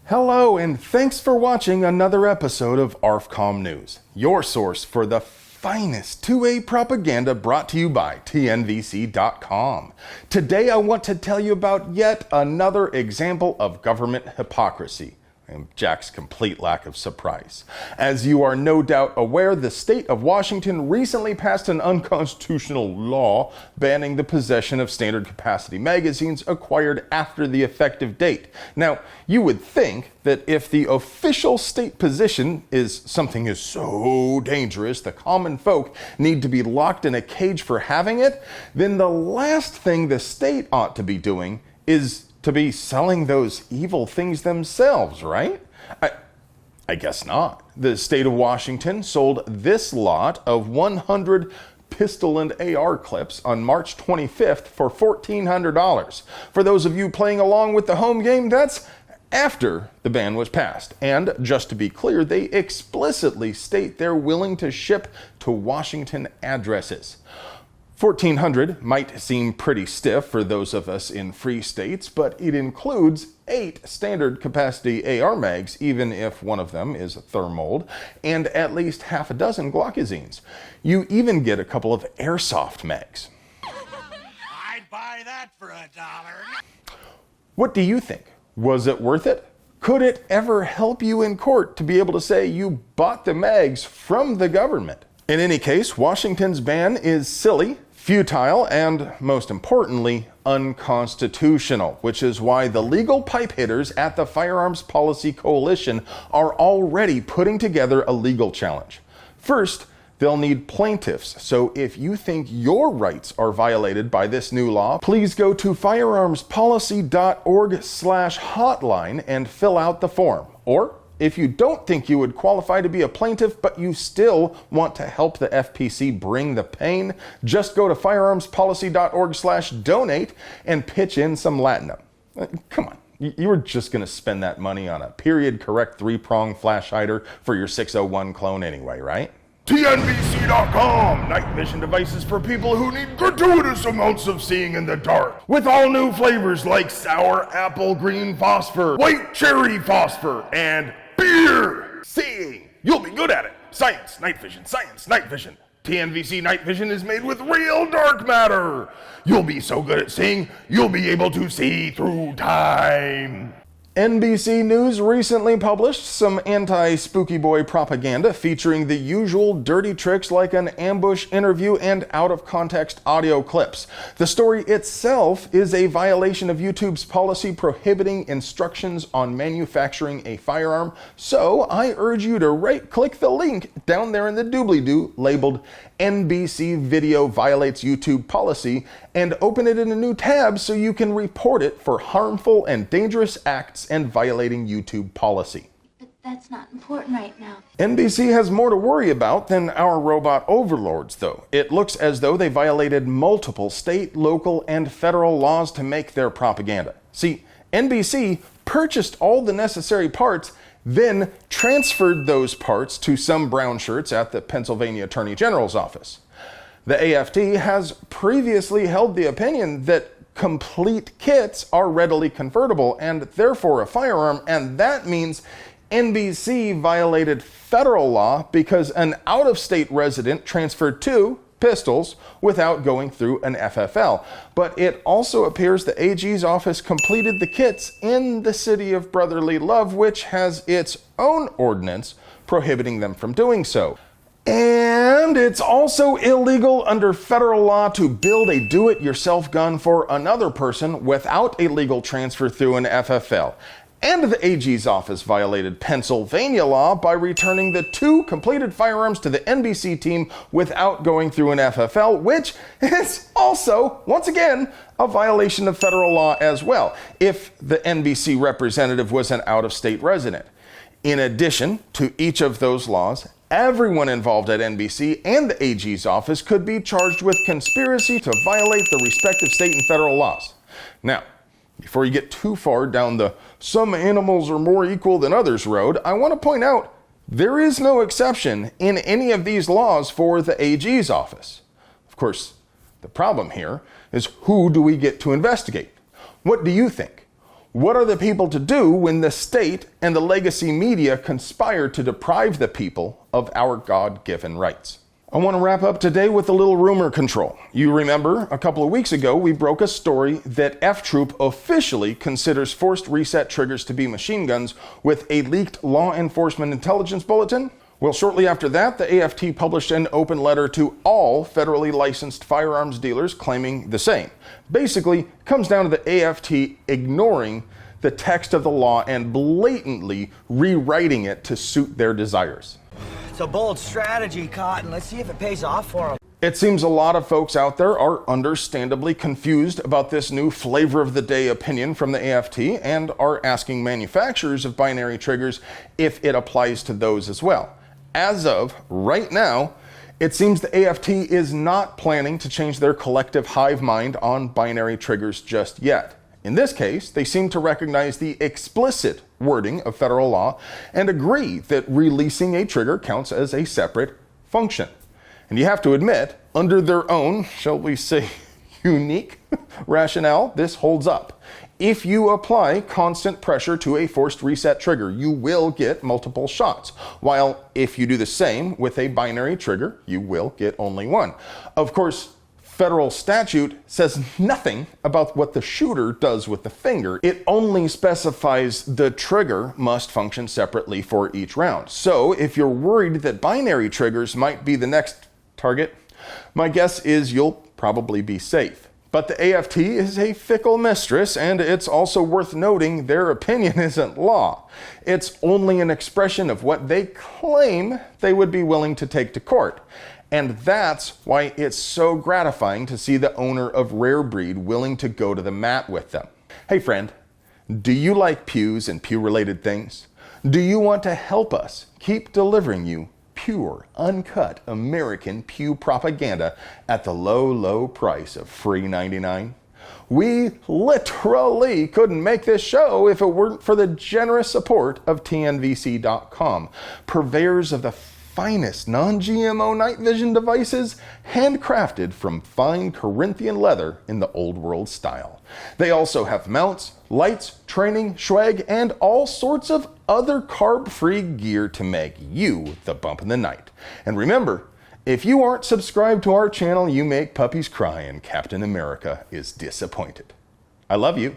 Hello, and thanks for watching another episode of ARFCOM News, your source for the finest 2A propaganda brought to you by TNVC.com. Today I want to tell you about yet another example of government hypocrisy, and Jack's complete lack of surprise. As you are no doubt aware, the state of Washington recently passed an unconstitutional law banning the possession of standard capacity magazines acquired after the effective date. Now, you would think that if the official state position is something is so dangerous the common folk need to be locked in a cage for having it, then the last thing the state ought to be doing is to be selling those evil things themselves, right? I guess not. The state of Washington sold this lot of 100 pistol and AR clips on March 25th for $1,400. For those of you playing along with the home game, that's after the ban was passed. And just to be clear, they explicitly state they're willing to ship to Washington addresses. $1,400 might seem pretty stiff for those of us in free states, but it includes 8 standard capacity AR mags, even if one of them is thermaled, and at least half a dozen Glockazines. You even get a couple of airsoft mags. I'd buy that for $1. What do you think? Was it worth it? Could it ever help you in court to be able to say you bought the mags from the government? In any case, Washington's ban is silly, futile, and most importantly, unconstitutional, which is why the legal pipe hitters at the Firearms Policy Coalition are already putting together a legal challenge. First, they'll need plaintiffs, so if you think your rights are violated by this new law, please go to firearmspolicy.org/hotline and fill out the form. Or if you don't think you would qualify to be a plaintiff, but you still want to help the FPC bring the pain, just go to firearmspolicy.org/donate and pitch in some latinum. Come on, you were just going to spend that money on a period-correct 3-prong flash hider for your 601 clone anyway, right? TNBC.com! Night vision devices for people who need gratuitous amounts of seeing in the dark. With all new flavors like sour apple green phosphor, white cherry phosphor, and beer! Seeing! You'll be good at it! Science, night vision, science, night vision. TNVC night vision is made with real dark matter. You'll be so good at seeing, you'll be able to see through time. NBC News recently published some anti-spooky boy propaganda featuring the usual dirty tricks like an ambush interview and out-of-context audio clips. The story itself is a violation of YouTube's policy prohibiting instructions on manufacturing a firearm, so I urge you to right-click the link down there in the doobly-doo labeled NBC Video Violates YouTube Policy and open it in a new tab so you can report it for harmful and dangerous acts and violating YouTube policy. But that's not important right now. NBC has more to worry about than our robot overlords, though. It looks as though they violated multiple state, local, and federal laws to make their propaganda. See, NBC purchased all the necessary parts, then transferred those parts to some brown shirts at the Pennsylvania Attorney General's office. The AFT has previously held the opinion that complete kits are readily convertible and therefore a firearm, and that means NBC violated federal law because an out-of-state resident transferred 2 pistols without going through an FFL. But it also appears the AG's office completed the kits in the city of brotherly love, which has its own ordinance prohibiting them from doing so. And it's also illegal under federal law to build a do-it-yourself gun for another person without a legal transfer through an FFL. And the AG's office violated Pennsylvania law by returning the 2 completed firearms to the NBC team without going through an FFL, which is also, once again, a violation of federal law as well, if the NBC representative was an out-of-state resident. In addition to each of those laws, everyone involved at NBC and the AG's office could be charged with conspiracy to violate the respective state and federal laws. Now, before you get too far down the some animals are more equal than others road, I want to point out there is no exception in any of these laws for the AG's office. Of course, the problem here is who do we get to investigate? What do you think? What are the people to do when the state and the legacy media conspire to deprive the people of our God-given rights? I want to wrap up today with a little rumor control. You remember, a couple of weeks ago, we broke a story that F-Troop officially considers forced reset triggers to be machine guns with a leaked law enforcement intelligence bulletin. Well, shortly after that, the AFT published an open letter to all federally licensed firearms dealers claiming the same. Basically, it comes down to the AFT ignoring the text of the law and blatantly rewriting it to suit their desires. It's a bold strategy, Cotton. Let's see if it pays off for them. It seems a lot of folks out there are understandably confused about this new flavor of the day opinion from the AFT and are asking manufacturers of binary triggers if it applies to those as well. As of right now, it seems the AFT is not planning to change their collective hive mind on binary triggers just yet. In this case, they seem to recognize the explicit wording of federal law and agree that releasing a trigger counts as a separate function. And you have to admit, under their own, shall we say, unique rationale, this holds up. If you apply constant pressure to a forced reset trigger, you will get multiple shots, while if you do the same with a binary trigger, you will get only one. Of course, federal statute says nothing about what the shooter does with the finger. It only specifies the trigger must function separately for each round. So if you're worried that binary triggers might be the next target, my guess is you'll probably be safe. But the AFT is a fickle mistress, and it's also worth noting their opinion isn't law. It's only an expression of what they claim they would be willing to take to court. And that's why it's so gratifying to see the owner of Rare Breed willing to go to the mat with them. Hey friend, do you like pews and pew-related things? Do you want to help us keep delivering you pure, uncut American pew propaganda at the low, low price of free 99? We literally couldn't make this show if it weren't for the generous support of TNVC.com, purveyors of the finest non-GMO night vision devices, handcrafted from fine Corinthian leather in the old world style. They also have mounts, lights, training, swag, and all sorts of other carb-free gear to make you the bump in the night. And remember, if you aren't subscribed to our channel, you make puppies cry and Captain America is disappointed. I love you.